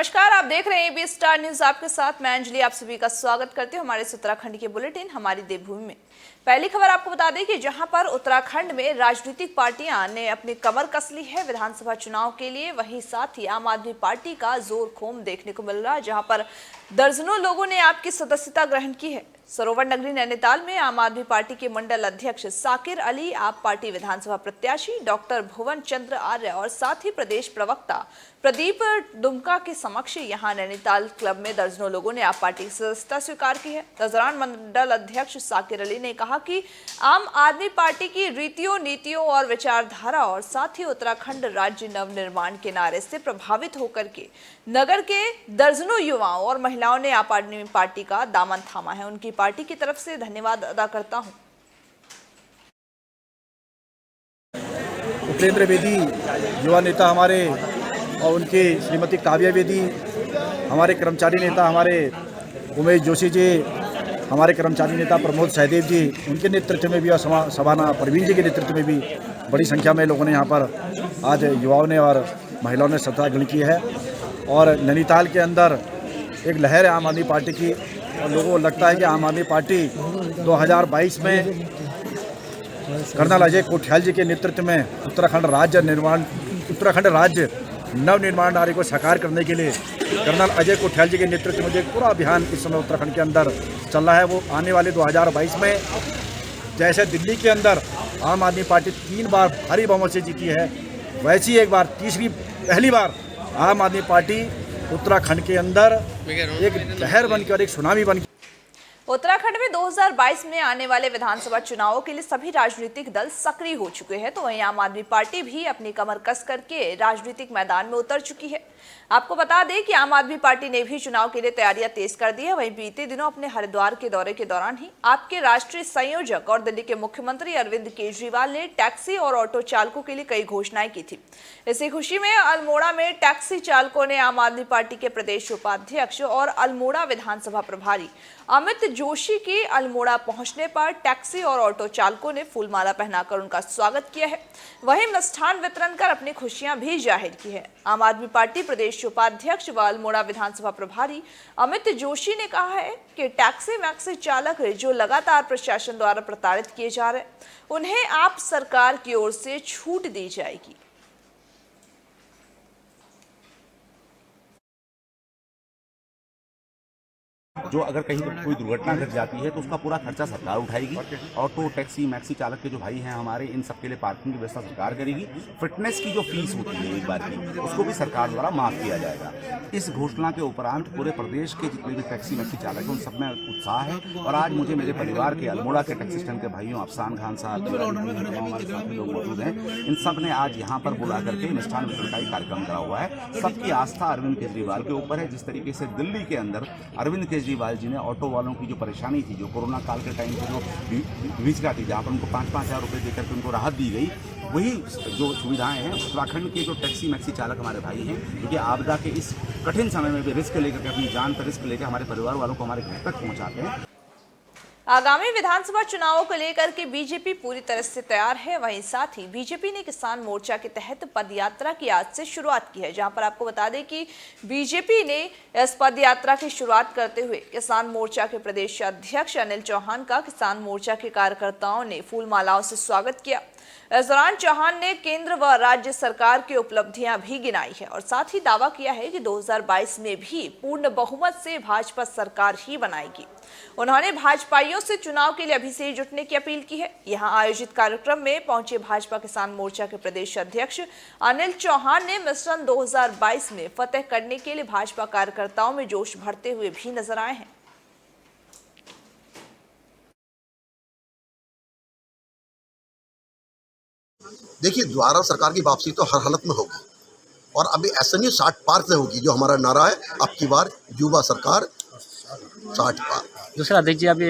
नमस्कार, आप देख रहे हैं एबी स्टार न्यूज। आपके साथ मैं अंजलि आप सभी का स्वागत करती हूं हमारे उत्तराखंड के बुलेटिन हमारी देवभूमि में। पहली खबर आपको बता दें कि जहां पर उत्तराखंड में राजनीतिक पार्टियां ने अपनी कमर कस ली है विधानसभा चुनाव के लिए, वहीं साथ ही आम आदमी पार्टी का जोर खोम देखने को मिल रहा है, जहां पर दर्जनों लोगों ने आपकी सदस्यता ग्रहण की है। सरोवर नगरी नैनीताल में आम आदमी पार्टी के मंडल अध्यक्ष साकिर अली, आप पार्टी विधानसभा प्रत्याशी डॉक्टर भुवन चंद्र आर्य और साथ ही प्रदेश प्रवक्ता प्रदीप दुमका के समक्ष यहां नैनीताल क्लब में दर्जनों लोगों ने आप पार्टी की सदस्यता स्वीकार की है। इस दौरान मंडल अध्यक्ष साकिर अली ने कहा कि आम आदमी पार्टी की रीतियों, नीतियों और विचारधारा और साथ ही उत्तराखंड राज्य नवनिर्माण के नारे से प्रभावित होकर के नगर के दर्जनों युवाओं और महिलाओं ने आप आदमी पार्टी का दामन थामा है। उनकी पार्टी की तरफ से धन्यवाद अदा करता हूं। उपेंद्र बेदी युवा नेता हमारे और उनकी श्रीमती काव्या बेदी, हमारे कर्मचारी नेता हमारे उमेश जोशी जी, हमारे कर्मचारी नेता प्रमोद सहदेव जी, उनके नेतृत्व में भी और सभाना परवीन जी के नेतृत्व में भी बड़ी संख्या में लोगों ने यहाँ पर आज युवाओं ने और महिलाओं ने सत्ता ग्रहण की है। और नैनीताल के अंदर एक लहर है आम आदमी पार्टी की और लोगों को लगता है कि आम आदमी पार्टी 2022 में कर्नल अजय कोठियाल जी के नेतृत्व में उत्तराखंड राज्य नवनिर्माण नारे को साकार करने के लिए कर्नल अजय कोठियाल जी के नेतृत्व में जो पूरा अभियान इस समय उत्तराखंड के अंदर चल रहा है, वो आने वाले 2022 में जैसे दिल्ली के अंदर आम आदमी पार्टी 3 बार भारी बहुमत से जीती है, वैसी एक बार पहली बार आम आदमी पार्टी उत्तराखंड के अंदर एक लहर बनकर और एक सुनामी बनकर। उत्तराखंड में 2022 में आने वाले विधानसभा चुनावों के लिए सभी राजनीतिक दल सक्रिय हो चुके हैं, तो वहीं आम आदमी पार्टी भी अपनी कमर कस करके राजनीतिक मैदान में उतर चुकी है। आपको बता दें कि आम आदमी पार्टी ने भी चुनाव के लिए तैयारियां तेज कर दी है। वहीं बीते दिनों अपने हरिद्वार के दौरे के दौरान ही आपके राष्ट्रीय संयोजक और दिल्ली के मुख्यमंत्री अरविंद केजरीवाल ने टैक्सी और ऑटो चालकों के लिए कई घोषणाएं की थी। इसी खुशी में अल्मोड़ा में टैक्सी चालकों ने आम आदमी पार्टी के प्रदेश उपाध्यक्ष और अल्मोड़ा विधानसभा प्रभारी अमित जोशी के अल्मोड़ा पहुंचने पर टैक्सी और ऑटो चालकों ने फूलमाला पहनाकर उनका स्वागत किया है। वहीं मिष्ठान वितरण कर अपनी खुशियां भी जाहिर की है। आम आदमी पार्टी प्रदेश उपाध्यक्ष व अल्मोड़ा विधानसभा प्रभारी अमित जोशी ने कहा है कि टैक्सी मैक्सी चालक जो लगातार प्रशासन द्वारा प्रताड़ित किए जा रहे हैं, उन्हें आप सरकार की ओर से छूट दी जाएगी। जो अगर कहीं कोई दुर्घटना घट जाती है तो उसका पूरा खर्चा सरकार उठाएगी। ऑटो टैक्सी मैक्सी चालक के जो भाई हैं हमारे, इन सबके लिए पार्किंग की व्यवस्था सरकार करेगी। फिटनेस की जो फीस होती है एक बार की, उसको भी सरकार द्वारा माफ किया जाएगा। इस घोषणा के उपरांत पूरे प्रदेश के जितने भी टैक्सी मैक्सी चालक हैं उन सब में उत्साह है। और आज मुझे मेरे परिवार के अल्मोड़ा के टैक्सी स्टैंड के भाइयों अफसान खान साहब, हमारे साथी लोग मौजूद हैं, इन सब ने आज यहाँ पर बुला करके मिष्ठान वितरण का कार्यक्रम करा हुआ है। सबकी आस्था अरविंद केजरीवाल के ऊपर है। जिस तरीके से दिल्ली के अंदर अरविंद केजरीवाल जी ने ऑटो वालों की जो परेशानी थी, जो कोरोना काल के टाइम पे जो विविधता थी, जहाँ पर उनको 5-5 हज़ार रुपये देकर के उनको राहत दी गई, वही जो सुविधाएं हैं उत्तराखंड के जो टैक्सी मैक्सी चालक हमारे भाई हैं, क्योंकि आपदा के इस कठिन समय में भी रिस्क लेकर के, अपनी जान पर रिस्क लेकर हमारे परिवार वालों को हमारे घर तक पहुँचाते हैं। आगामी विधानसभा चुनावों को लेकर के बीजेपी पूरी तरह से तैयार है। वहीं साथ ही बीजेपी ने किसान मोर्चा के तहत पदयात्रा की आज से शुरुआत की है, जहां पर आपको बता दें कि बीजेपी ने इस पदयात्रा की शुरुआत करते हुए किसान मोर्चा के प्रदेश अध्यक्ष अनिल चौहान का किसान मोर्चा के कार्यकर्ताओं ने फूलमालाओं से स्वागत किया। इस दौरान चौहान ने केंद्र व राज्य सरकार की उपलब्धियां भी गिनाई है और साथ ही दावा किया है कि 2022 में भी पूर्ण बहुमत से भाजपा सरकार ही बनाएगी। उन्होंने भाजपाइयों से चुनाव के लिए अभी से जुटने की अपील की है। यहां आयोजित कार्यक्रम में पहुंचे भाजपा किसान मोर्चा के प्रदेश अध्यक्ष अनिल चौहान ने मिशन 2022 में फतेह करने के लिए भाजपा कार्यकर्ताओं में जोश भरते हुए भी नजर आए हैं। देखिए, द्वारा सरकार की वापसी तो हर हालत में होगी और अभी ऐसा नहीं 60 पार से होगी, जो हमारा नारा है अब की बार युवा सरकार 60 पार। दूसरा अध्यक्ष जी, अभी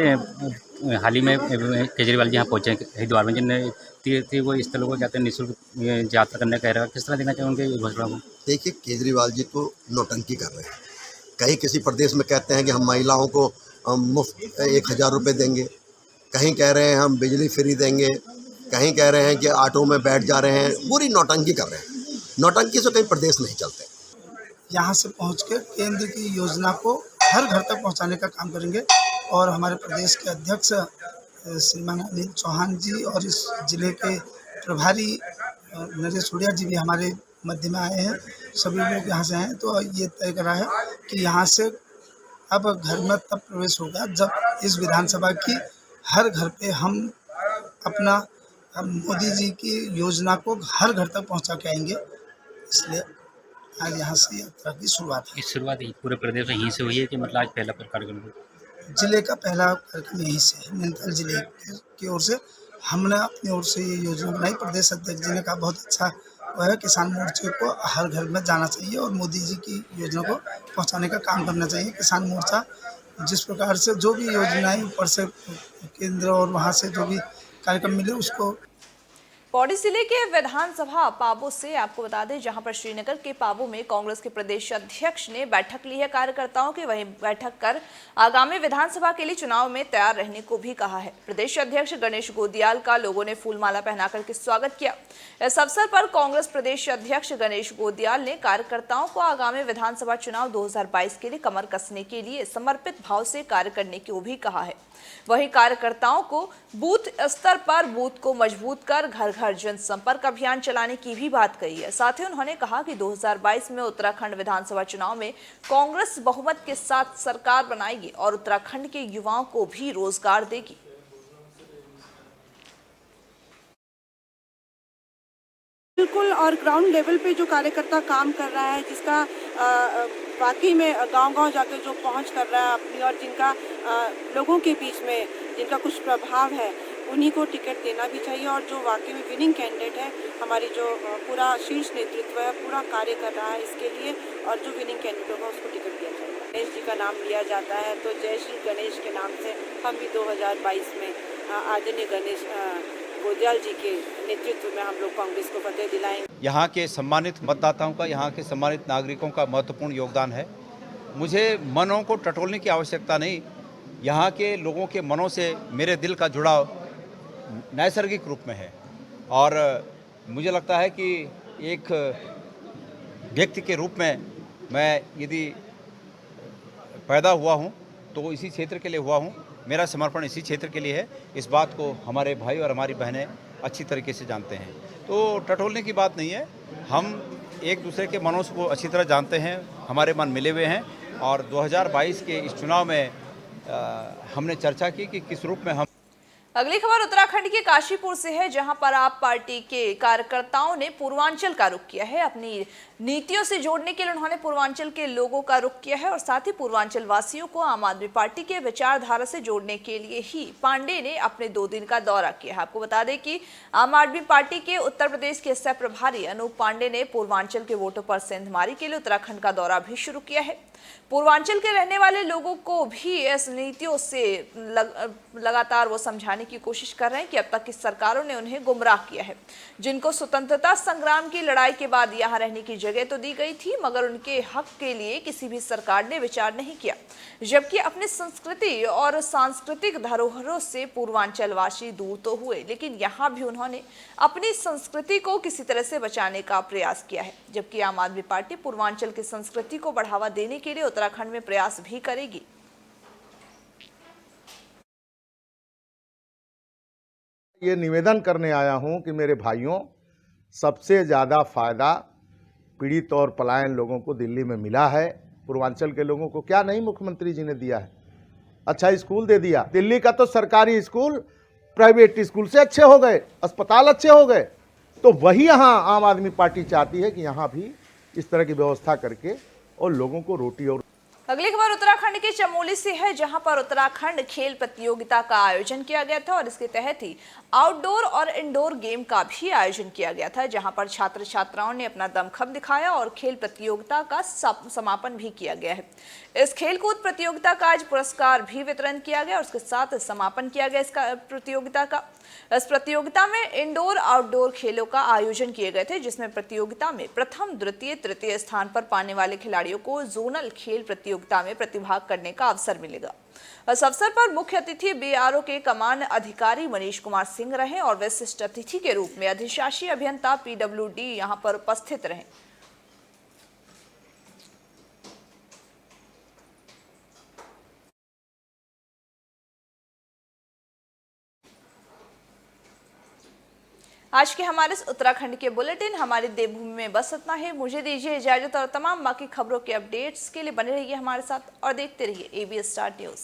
हाल ही में केजरीवाल जी यहाँ पहुँचे हरिद्वार में, जिनने तीर्थ स्थलों को कहते हैं निःशुल्क यात्रा करने कह रहा है, किस तरह देखना चाहिए उनके घोषणा को? देखिए, केजरीवाल जी तो नौटंकी कर रहे हैं। कहीं किसी प्रदेश में कहते हैं कि हम महिलाओं को मुफ्त 1000 रुपये देंगे, कहीं कह रहे हैं हम बिजली फ्री देंगे, कहीं कह रहे हैं कि ऑटो में बैठ जा रहे हैं। पूरी नौटंकी कर रहे हैं। नौटंकी से कहीं प्रदेश नहीं चलते। यहाँ से पहुँच के केंद्र की योजना को हर घर तक पहुँचाने का काम करेंगे। और हमारे प्रदेश के अध्यक्ष श्रीमान अनिल चौहान जी और इस जिले के प्रभारी नरेश उड़िया जी भी हमारे मध्य में आए हैं। सभी लोग यहाँ से हैं, तो ये तय करा है कि यहाँ से अब घर में तब प्रवेश होगा जब इस विधानसभा की हर घर पे हम अपना मोदी जी की योजना को हर घर तक पहुँचा के आएंगे। इसलिए आज यहाँ से यात्रा की शुरुआत है। इस शुरुआत पूरे प्रदेश में यहीं से हुई है कि मतलब आज पहला कार्यक्रम? जिले का पहला कार्यक्रम यहीं से है। नैनीताल जिले की ओर से हमने अपनी ओर से ये योजना बनाई। प्रदेश अध्यक्ष जी ने कहा बहुत अच्छा वह है, किसान मोर्चे को हर घर में जाना चाहिए और मोदी जी की योजना को पहुंचाने का काम करना चाहिए। किसान मोर्चा जिस प्रकार से जो भी योजनाएं ऊपर से केंद्र और वहां से जो भी कार्यक्रम मिले उसको। पौड़ी जिले के विधानसभा पाबो से आपको बता दें, जहां पर श्रीनगर के पाबो में कांग्रेस के प्रदेश अध्यक्ष ने बैठक ली है कार्यकर्ताओं की, वहीं बैठक कर आगामी विधानसभा के लिए चुनाव में तैयार रहने को भी कहा है। प्रदेश अध्यक्ष गणेश गोदियाल का लोगों ने फूलमाला पहना करके स्वागत किया। इस अवसर पर कांग्रेस प्रदेश अध्यक्ष गणेश गोदियाल ने कार्यकर्ताओं को आगामी विधानसभा चुनाव 2022 के लिए कमर कसने के लिए समर्पित भाव से कार्य करने को भी कहा है। वहीं कार्यकर्ताओं को बूथ स्तर पर बूथ को मजबूत कर घर घर जनसंपर्क अभियान चलाने की भी बात कही है। साथ ही उन्होंने कहा कि 2022 में उत्तराखंड विधानसभा चुनाव में कांग्रेस बहुमत के साथ सरकार बनाएगी और उत्तराखंड के युवाओं को भी रोजगार देगी। बिल्कुल, और ग्राउंड लेवल पे जो कार्यकर्ता काम कर रहा है, जिसका वाकई में गांव-गांव जाकर जो पहुंच कर रहा है अपनी, और जिनका लोगों के बीच में जिनका कुछ प्रभाव है, उन्हीं को टिकट देना भी चाहिए। और जो वाकई में विनिंग कैंडिडेट है, हमारी जो पूरा शीर्ष नेतृत्व है पूरा कार्य कर रहा है इसके लिए, और जो विनिंग कैंडिडेट होगा उसको टिकट दिया जाएगा। गणेश जी का नाम लिया जाता है, तो जय श्री गणेश के नाम से हम भी 2022 में आदरणीय गणेश गोदियाल जी के नेतृत्व में हम लोग कांग्रेस को फतेह दिलाएंगे। यहाँ के सम्मानित मतदाताओं का, यहाँ के सम्मानित नागरिकों का महत्वपूर्ण योगदान है। मुझे मनों को टटोलने की आवश्यकता नहीं। यहाँ के लोगों के मनों से मेरे दिल का जुड़ाव नैसर्गिक रूप में है, और मुझे लगता है कि एक व्यक्ति के रूप में मैं यदि पैदा हुआ हूँ तो इसी क्षेत्र के लिए हुआ हूँ। मेरा समर्पण इसी क्षेत्र के लिए है। इस बात को हमारे भाई और हमारी बहनें अच्छी तरीके से जानते हैं। तो टटोलने की बात नहीं है, हम एक दूसरे के मनों को अच्छी तरह जानते हैं, हमारे मन मिले हुए हैं। और 2022 के इस चुनाव में हमने चर्चा की कि किस रूप में हम। अगली खबर उत्तराखंड के काशीपुर से है, जहां पर आप पार्टी के कार्यकर्ताओं ने पूर्वांचल का रुख किया है। अपनी नीतियों से जोड़ने के लिए उन्होंने पूर्वांचल के लोगों का रुख किया है और साथ ही पूर्वांचल वासियों को आम आदमी पार्टी के विचारधारा से जोड़ने के लिए ही पांडे ने अपने 2 दिन का दौरा किया है। आपको बता दें कि आम आदमी पार्टी के उत्तर प्रदेश के सह प्रभारी अनूप पांडे ने पूर्वांचल के वोटों पर सेंधमारी के लिए उत्तराखंड का दौरा भी शुरू किया है। पूर्वांचल के रहने वाले लोगों को भी इस नीतियों से लगातार वो समझाने की कोशिश कर रहे हैं कि अब तक की सरकारों ने उन्हें गुमराह किया है। जिनको स्वतंत्रता संग्राम की लड़ाई के बाद यहाँ रहने की जगह तो दी गई थी, मगर उनके हक के लिए किसी भी सरकार ने विचार नहीं किया। जबकि अपनी संस्कृति और सांस्कृतिक धरोहरों से पूर्वांचलवासी दूर तो हुए, लेकिन यहाँ भी उन्होंने अपनी संस्कृति को किसी तरह से बचाने का प्रयास किया है। जबकि आम आदमी पार्टी पूर्वांचल की संस्कृति को बढ़ावा देने के लिए उत्तराखंड में प्रयास भी करेगी। ये निवेदन करने आया हूं कि मेरे भाइयों, सबसे ज़्यादा फायदा पीड़ित और पलायन लोगों को दिल्ली में मिला है। पूर्वांचल के लोगों को क्या नहीं मुख्यमंत्री जी ने दिया है? अच्छा स्कूल दे दिया। दिल्ली का तो सरकारी स्कूल प्राइवेट स्कूल से अच्छे हो गए, अस्पताल अच्छे हो गए। तो वही यहाँ आम आदमी पार्टी चाहती है कि यहाँ भी इस तरह की व्यवस्था करके और लोगों को रोटी और। अगली खबर उत्तराखंड के चमोली से है, जहां पर उत्तराखंड खेल प्रतियोगिता का आयोजन किया गया था और इसके तहत ही आउटडोर और इंडोर गेम का भी आयोजन किया गया था, जहां पर छात्र छात्राओं ने अपना दमखम दिखाया और खेल प्रतियोगिता का समापन भी किया गया है। इस खेलकूद प्रतियोगिता का आज पुरस्कार भी वितरण किया गया और उसके साथ समापन किया गया इसका प्रतियोगिता का। इस प्रतियोगिता में इंडोर आउटडोर खेलों का आयोजन किए गए थे, जिसमें प्रतियोगिता में प्रथम, द्वितीय, तृतीय स्थान पर पाने वाले खिलाड़ियों को जोनल खेल प्रतियोगिता में प्रतिभाग करने का अवसर मिलेगा। इस अवसर पर मुख्य अतिथि बीआरओ के कमान अधिकारी मनीष कुमार सिंह रहे और विशिष्ट अतिथि के रूप में अधिशासी अभियंता पीडब्ल्यूडी यहां पर उपस्थित रहे। आज के हमारे इस उत्तराखंड के बुलेटिन हमारी देवभूमि में बस इतना है। मुझे दीजिए इजाजत और तमाम बाकी खबरों के अपडेट्स के लिए बने रहिए हमारे साथ और देखते रहिए ABS स्टार न्यूज़।